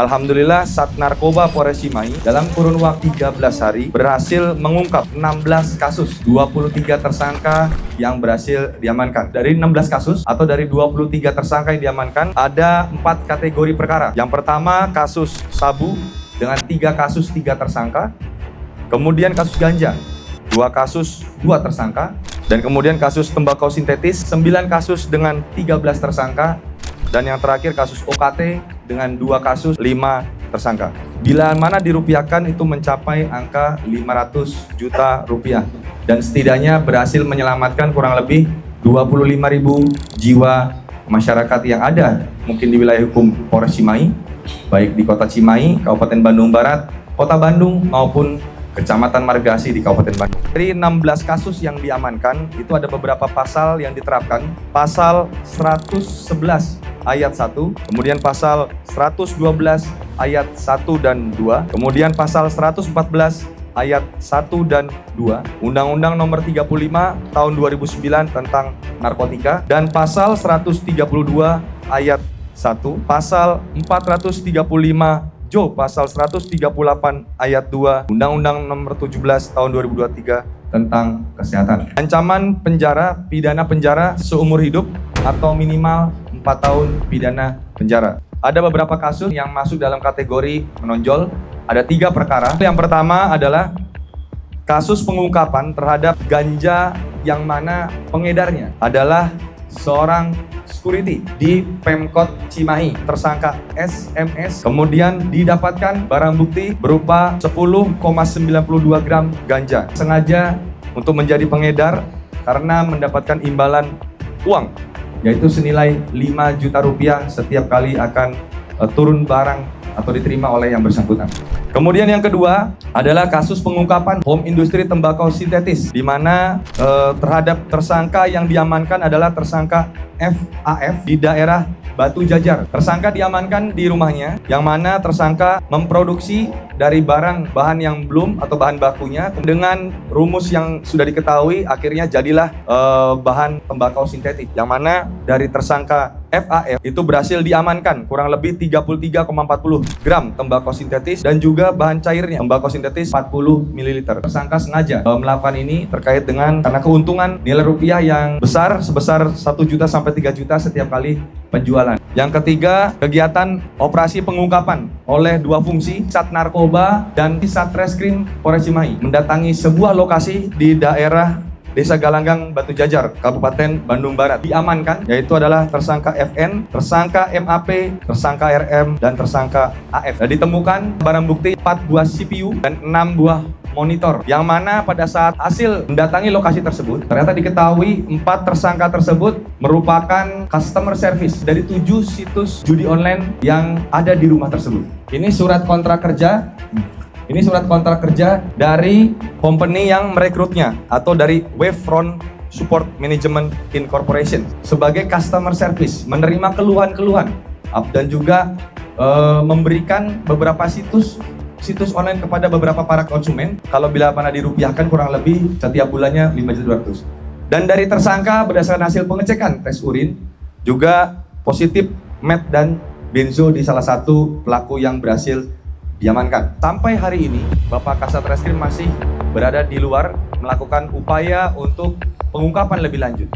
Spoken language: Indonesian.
Alhamdulillah, Sat Narkoba Polres Cimahi dalam kurun waktu 13 hari berhasil mengungkap 16 kasus, 23 tersangka yang berhasil diamankan. Dari 16 kasus atau dari 23 tersangka yang diamankan, ada 4 kategori perkara. Yang pertama, kasus sabu dengan 3 kasus 3 tersangka. Kemudian kasus ganja, 2 kasus 2 tersangka. Dan kemudian kasus tembakau sintetis, 9 kasus dengan 13 tersangka. Dan yang terakhir kasus OKT dengan 2 kasus 5 tersangka. Bila mana dirupiahkan itu mencapai angka 500 juta rupiah. Dan setidaknya berhasil menyelamatkan kurang lebih 25.000 jiwa masyarakat yang ada mungkin di wilayah hukum Polres Cimahi, baik di Kota Cimahi, Kabupaten Bandung Barat, Kota Bandung maupun Kecamatan Margasi di Kabupaten Bandung. Dari 16 kasus yang diamankan, itu ada beberapa pasal yang diterapkan. Pasal 111 ayat 1, kemudian pasal 112 ayat 1 dan 2, kemudian pasal 114 ayat 1 dan 2, Undang-Undang Nomor 35 Tahun 2009 tentang narkotika, dan pasal 132 ayat 1, pasal 435 pasal 138 ayat 2 Undang-Undang Nomor 17 Tahun 2023 tentang kesehatan. Ancaman penjara, pidana penjara seumur hidup atau minimal 4 tahun pidana penjara. Ada beberapa kasus yang masuk dalam kategori menonjol. Ada 3 perkara. Yang pertama adalah kasus pengungkapan terhadap ganja yang mana pengedarnya adalah seorang security di Pemkot Cimahi, tersangka SMS. Kemudian didapatkan barang bukti berupa 10,92 gram ganja. Sengaja untuk menjadi pengedar karena mendapatkan imbalan uang, yaitu senilai 5 juta rupiah setiap kali akan turun barang atau diterima oleh yang bersangkutan. Kemudian yang kedua adalah kasus pengungkapan bom industri tembakau sintetis, di mana terhadap tersangka yang diamankan adalah tersangka FAF di daerah Batu Jajar. Tersangka diamankan di rumahnya, yang mana tersangka memproduksi dari bahan yang belum atau bahan bakunya dengan rumus yang sudah diketahui, akhirnya jadilah bahan tembakau sintetis, yang mana dari tersangka FAF itu berhasil diamankan kurang lebih 33,40 gram tembakau sintetis dan juga bahan cairnya tembakau sintetis 40 ml. Tersangka sengaja melakukan ini terkait dengan karena keuntungan nilai rupiah yang besar sebesar 1 juta sampai 3 juta setiap kali penjualan. Yang ketiga, kegiatan operasi pengungkapan oleh 2 fungsi, Sat Narkoba dan Satreskrim Polres Cimahi, mendatangi sebuah lokasi di daerah Desa Galanggang, Batu Jajar, Kabupaten Bandung Barat. Diamankan, yaitu adalah tersangka FN, tersangka MAP, tersangka RM, dan tersangka AF. Dan ditemukan barang bukti 4 buah CPU dan 6 buah monitor, yang mana pada saat hasil mendatangi lokasi tersebut, ternyata diketahui 4 tersangka tersebut merupakan customer service dari 7 situs judi online yang ada di rumah tersebut. Ini surat kontrak kerja. Ini surat kontrak kerja dari company yang merekrutnya atau dari Wavefront Support Management Incorporation sebagai customer service, menerima keluhan-keluhan dan juga memberikan beberapa situs online kepada beberapa para konsumen. Kalau bila mana dirupiahkan kurang lebih setiap bulannya 5.200. Dan dari tersangka berdasarkan hasil pengecekan tes urin juga positif met dan benzo di salah satu pelaku yang berhasil diamankan. Sampai hari ini, Bapak Kasat Reskrim masih berada di luar melakukan upaya untuk pengungkapan lebih lanjut.